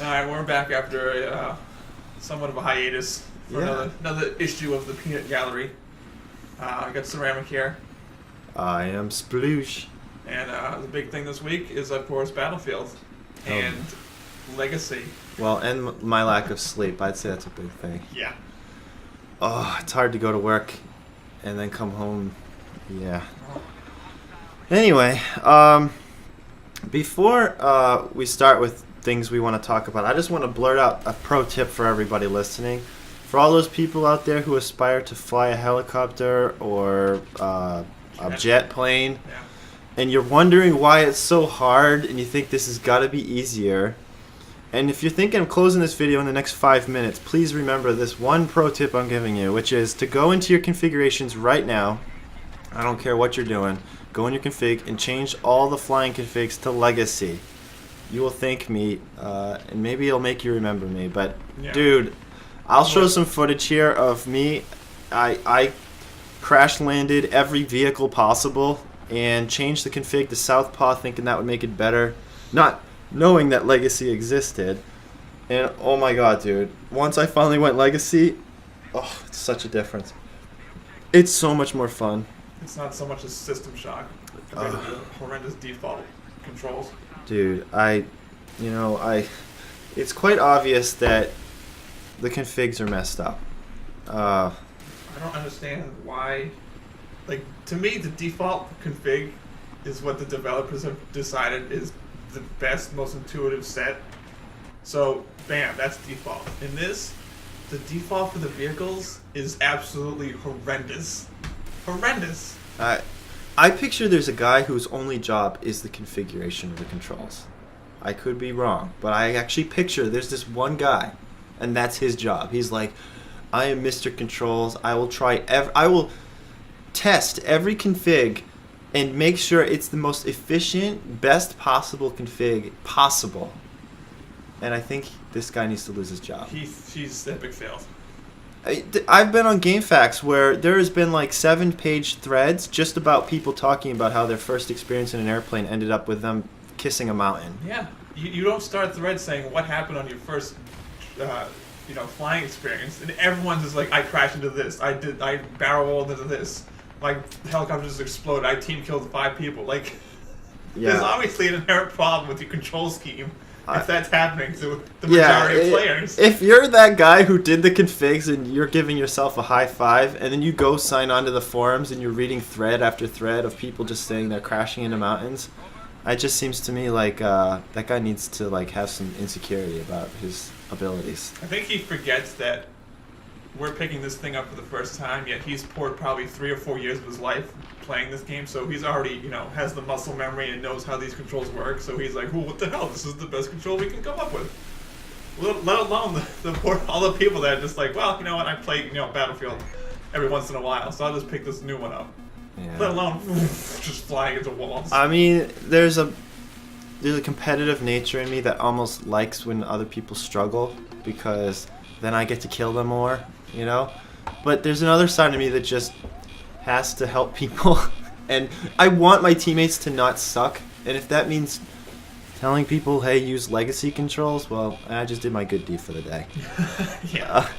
Alright, we're back after a somewhat of a hiatus for another issue of the Peanut Gallery. I got Ceramic here. I am Sploosh. And the big thing this week is, of course, Battlefield and Legacy. Well, and my lack of sleep. I'd say that's a big thing. Yeah. Oh, it's hard to go to work and then come home. Yeah. Anyway, before we start with things we want to talk about, I just want to blurt out a pro tip for everybody listening. For all those people out there who aspire to fly a helicopter or a jet plane, and you're wondering why it's so hard and you think this has got to be easier, and if you're thinking of closing this video in the next 5 minutes, please remember this one pro tip I'm giving you, which is to go into your configurations right now. I don't care what you're doing. Go in your config and change all the flying configs to Legacy. You will thank me, and maybe it'll make you remember me. But, dude, I'll show some footage here of me. I crash landed every vehicle possible and changed the config to Southpaw, thinking that would make it better, not knowing that Legacy existed. And, oh my god, dude, once I finally went Legacy, oh, it's such a difference. It's so much more fun. It's not so much a system shock compared to the horrendous default controls. Dude, it's quite obvious that the configs are messed up. I don't understand why. Like, to me, the default config is what the developers have decided is the best, most intuitive set. So, bam, that's default. In this, the default for the vehicles is absolutely horrendous. Horrendous. I picture there's a guy whose only job is the configuration of the controls. I could be wrong, but I actually picture there's this one guy, and that's his job. He's like, I am Mr. Controls. I will test every config and make sure it's the most efficient, best possible config possible. And I think this guy needs to lose his job. He's epic failed. I've been on GameFAQs where there has been like 7-page threads just about people talking about how their first experience in an airplane ended up with them kissing a mountain. Yeah, you don't start threads saying what happened on your first, flying experience, and everyone's just like, I crashed into this, I barrel rolled into this, my helicopter just exploded, I team killed 5 people. Like, there's obviously an inherent problem with your control scheme. If that's happening to the majority of players. If you're that guy who did the configs and you're giving yourself a high five, and then you go sign on to the forums and you're reading thread after thread of people just saying they're crashing into mountains, it just seems to me like that guy needs to have some insecurity about his abilities. I think he forgets that we're picking this thing up for the first time, yet he's poured probably 3 or 4 years of his life playing this game, so he's already, has the muscle memory and knows how these controls work, so he's like, what the hell, this is the best control we can come up with. Let alone all the people that are just like, well, you know what, I play, Battlefield every once in a while, so I'll just pick this new one up. Yeah. Let alone just flying into walls. I mean, there's a competitive nature in me that almost likes when other people struggle, because then I get to kill them more, But there's another side of me that just has to help people, and I want my teammates to not suck, and if that means telling people, hey, use Legacy controls, well, I just did my good deed for the day. Yeah.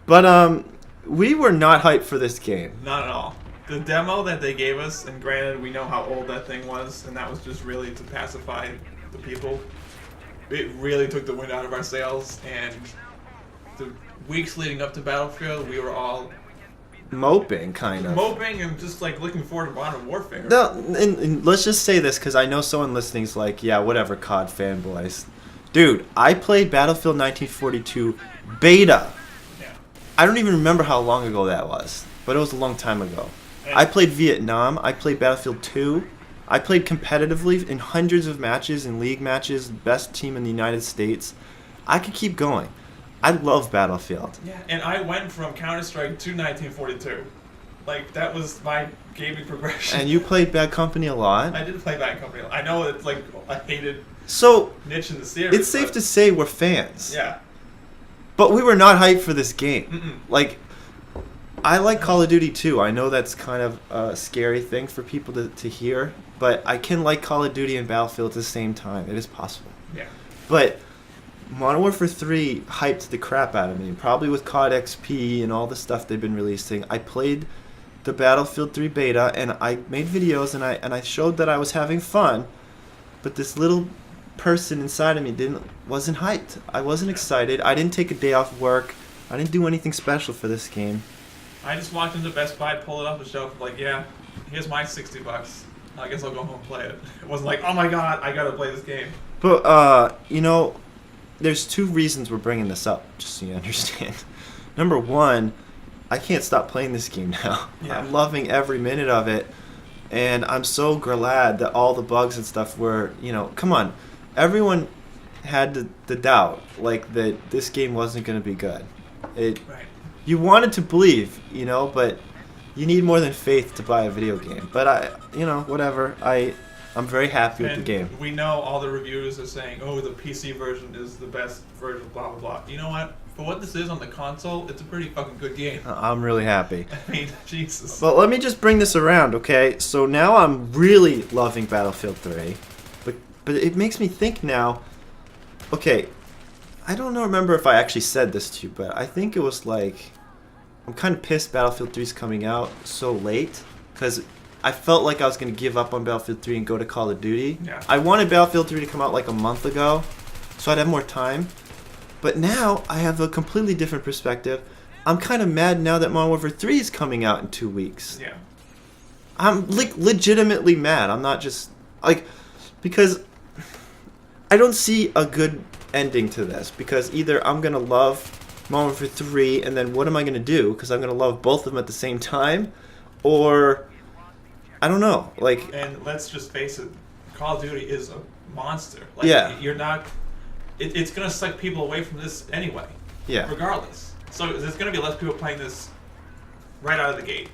But we were not hyped for this game. Not at all. The demo that they gave us, and granted, we know how old that thing was, and that was just really to pacify the people. It really took the wind out of our sails, and the weeks leading up to Battlefield, we were all moping, kind of. Moping and just looking forward to Modern Warfare. No, and let's just say this, because I know someone listening's like, yeah, whatever, COD fanboys. Dude, I played Battlefield 1942 beta. Yeah. I don't even remember how long ago that was, but it was a long time ago. And I played Vietnam. I played Battlefield 2. I played competitively in hundreds of matches, in league matches, best team in the United States. I could keep going. I love Battlefield. Yeah, and I went from Counter-Strike to 1942. That was my gaming progression. And you played Bad Company a lot? I did play Bad Company. I know it's a hated niche in the series. It's safe to say we're fans. Yeah. But we were not hyped for this game. I like Call of Duty too. I know that's kind of a scary thing for people to hear, but I can like Call of Duty and Battlefield at the same time. It is possible. Yeah. But Modern Warfare 3 hyped the crap out of me, probably with COD XP and all the stuff they've been releasing. I played the Battlefield 3 beta, and I made videos, and I showed that I was having fun, but this little person inside of me wasn't hyped. I wasn't excited. I didn't take a day off work. I didn't do anything special for this game. I just walked into Best Buy, pulled it off the shelf, like, yeah, here's my $60. I guess I'll go home and play it. It wasn't like, oh my god, I gotta play this game. But, there's two reasons we're bringing this up, just so you understand. Number one, I can't stop playing this game now. Yeah. I'm loving every minute of it, and I'm so glad that all the bugs and stuff were, come on. Everyone had the doubt, like, that this game wasn't going to be good. Right. You wanted to believe, but you need more than faith to buy a video game. But whatever. I'm very happy with the game. We know all the reviewers are saying, oh, the PC version is the best version, blah, blah, blah. You know what? For what this is on the console, it's a pretty fucking good game. I'm really happy. I mean, Jesus. Well, let me just bring this around, okay? So now I'm really loving Battlefield 3. But it makes me think now, okay, I don't remember if I actually said this to you, but I think it was like, I'm kind of pissed Battlefield 3 is coming out so late, because I felt like I was going to give up on Battlefield 3 and go to Call of Duty. Yeah. I wanted Battlefield 3 to come out like a month ago, so I'd have more time. But now I have a completely different perspective. I'm kind of mad now that Modern Warfare 3 is coming out in 2 weeks. Yeah. I'm legitimately mad. I'm not just because I don't see a good ending to this, because either I'm going to love Modern Warfare 3 and then what am I going to do, because I'm going to love both of them at the same time, or I don't know. And let's just face it, Call of Duty is a monster. Yeah. You're not. It's gonna suck people away from this anyway. Yeah. Regardless. So there's gonna be less people playing this right out of the gate.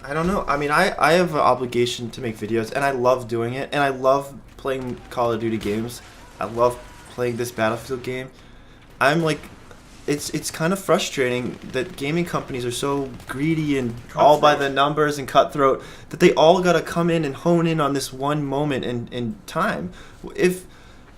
I don't know. I mean, I have an obligation to make videos, and I love doing it, and I love playing Call of Duty games. I love playing this Battlefield game. I'm like, it's kind of frustrating that gaming companies are so greedy and all by the numbers and cutthroat that they all got to come in and hone in on this one moment in time. If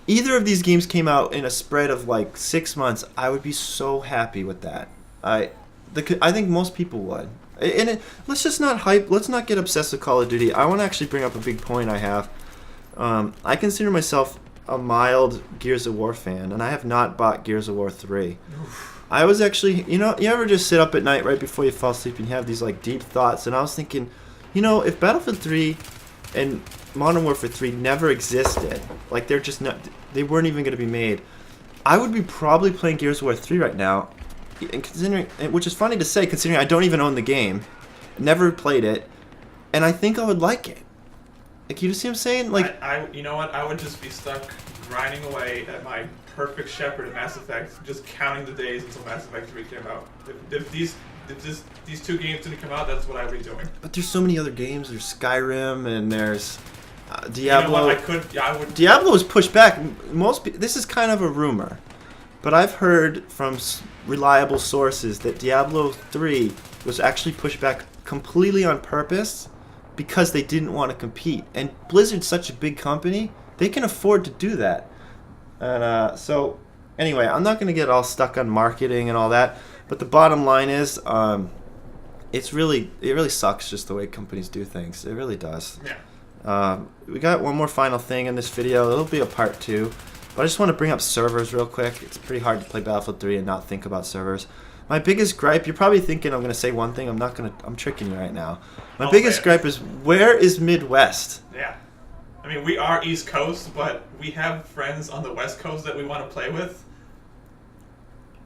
either of these games came out in a spread of like 6 months, I would be so happy with that. I think most people would. And let's just not hype. Let's not get obsessed with Call of Duty. I want to actually bring up a big point I have. I consider myself a mild Gears of War fan, and I have not bought Gears of War 3. Oof. I was actually, you ever just sit up at night right before you fall asleep and you have these like deep thoughts, and I was thinking, if Battlefield 3 and Modern Warfare 3 never existed, like they weren't even going to be made, I would be probably playing Gears of War 3 right now, and which is funny to say considering I don't even own the game, never played it, and I think I would like it. Like, you see what I'm saying? Like, you know what? I would just be stuck grinding away at my perfect Shepherd in Mass Effect, just counting the days until Mass Effect 3 came out. If these two games didn't come out, that's what I'd be doing. But there's so many other games. There's Skyrim, and there's Diablo. You know what? I would. Diablo was pushed back. This is kind of a rumor, but I've heard from reliable sources that Diablo 3 was actually pushed back completely on purpose, because they didn't want to compete. And Blizzard's such a big company, they can afford to do that. And so, anyway, I'm not going to get all stuck on marketing and all that, but the bottom line is, it really sucks just the way companies do things. It really does. Yeah. We got one more final thing in this video. It'll be a part 2. But I just want to bring up servers real quick. It's pretty hard to play Battlefield 3 and not think about servers. My biggest gripe, you're probably thinking I'm going to say one thing. I'm tricking you right now. My biggest gripe is, where is Midwest? Yeah. I mean, we are East Coast, but we have friends on the West Coast that we want to play with.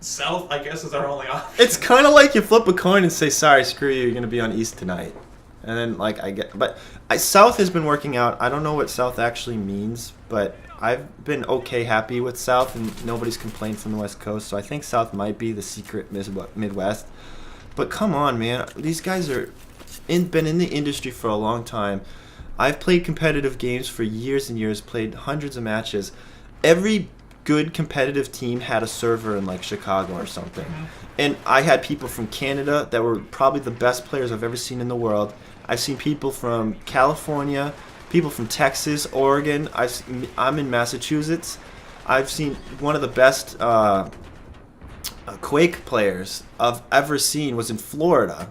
South, I guess, is our only option. It's kind of like you flip a coin and say, sorry, screw you, you're going to be on East tonight. And then, South has been working out. I don't know what South actually means, but I've been happy with South, and nobody's complained from the West Coast, so I think South might be the secret Midwest. But come on, man. These guys been in the industry for a long time. I've played competitive games for years and years, played hundreds of matches. Every good competitive team had a server in like Chicago or something. And I had people from Canada that were probably the best players I've ever seen in the world. I've seen people from California, people from Texas, Oregon. I'm in Massachusetts. I've seen one of the best Quake players I've ever seen was in Florida.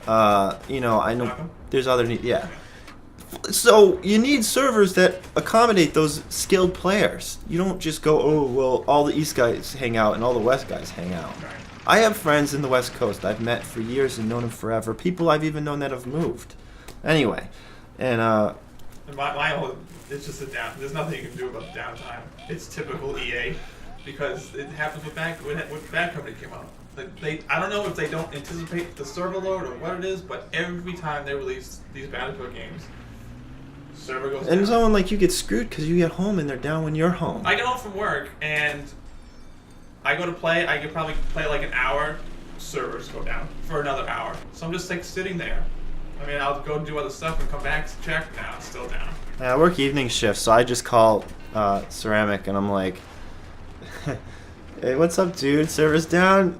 I know there's other yeah. So you need servers that accommodate those skilled players. You don't just go, oh well, all the East guys hang out and all the West guys hang out. I have friends in the West Coast I've met for years and known them forever. People I've even known that have moved. Anyway, and it's just a down. There's nothing you can do about the downtime. It's typical EA, because it happens with Bad Company came out. I don't know if they don't anticipate the server load or what it is, but every time they release these Battlefield games, server goes down. And someone like you get screwed because you get home and they're down when you're home. I get home from work and I go to play. I could probably play like an hour. Servers go down for another hour. So I'm just like sitting there. I mean, I'll go do other stuff and come back to check. Now it's still down. Yeah, I work evening shifts, so I just call Ceramic and I'm like, hey, what's up, dude? Server's down.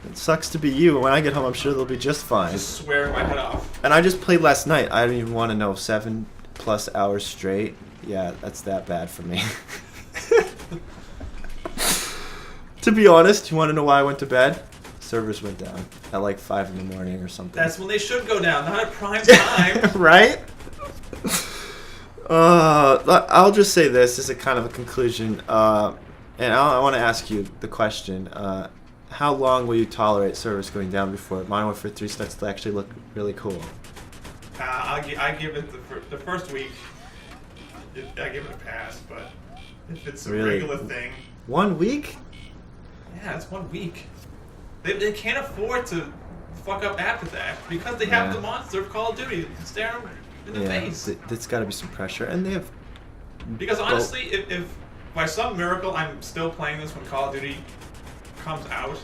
It sucks to be you. When I get home, I'm sure they'll be just fine. Just swearing my head off. And I just played last night. I don't even want to know, 7+ hours straight. Yeah, that's that bad for me. To be honest, you want to know why I went to bed? Servers went down at like 5 in the morning or something. That's when they should go down, not at prime time. Right? I'll just say this as a kind of a conclusion, and I want to ask you the question: how long will you tolerate servers going down before Modern Warfare 3 starts to actually look really cool? I give it the first week. I give it a pass, but if it's a regular thing. 1 week? Yeah, it's 1 week. They can't afford to fuck up after that because they have the monster of Call of Duty staring in the face. There's got to be some pressure, and they have. Because honestly, if by some miracle I'm still playing this when Call of Duty comes out,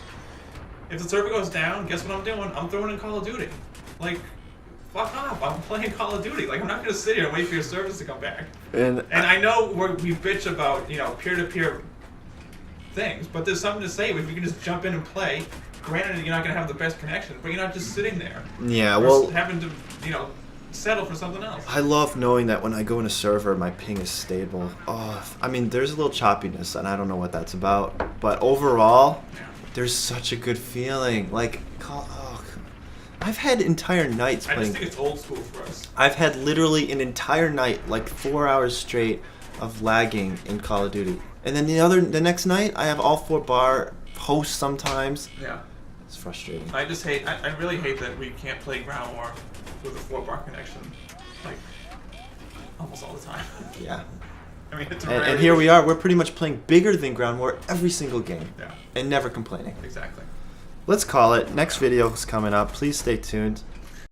if the server goes down, guess what I'm doing? I'm throwing in Call of Duty. Like, fuck off! I'm playing Call of Duty. Like, I'm not gonna sit here and wait for your service to come back. And I know we bitch about peer-to-peer things, but there's something to say if you can just jump in and play. Granted, you're not going to have the best connection, but you're not just sitting there. Yeah, well, having to, settle for something else. I love knowing that when I go in a server, my ping is stable. Oh, I mean, there's a little choppiness, and I don't know what that's about. But overall, there's such a good feeling. Like, I've had entire nights playing. I just think it's old school for us. I've had literally an entire night, like 4 hours straight, of lagging in Call of Duty. And then the next night, I have all 4 bar hosts sometimes. Yeah. It's frustrating. I really hate that we can't play Ground War with a 4 bar connection, like, almost all the time. Yeah. I mean, it's and here we are. We're pretty much playing bigger than Ground War every single game. Yeah. And never complaining. Exactly. Let's call it. Next video is coming up. Please stay tuned.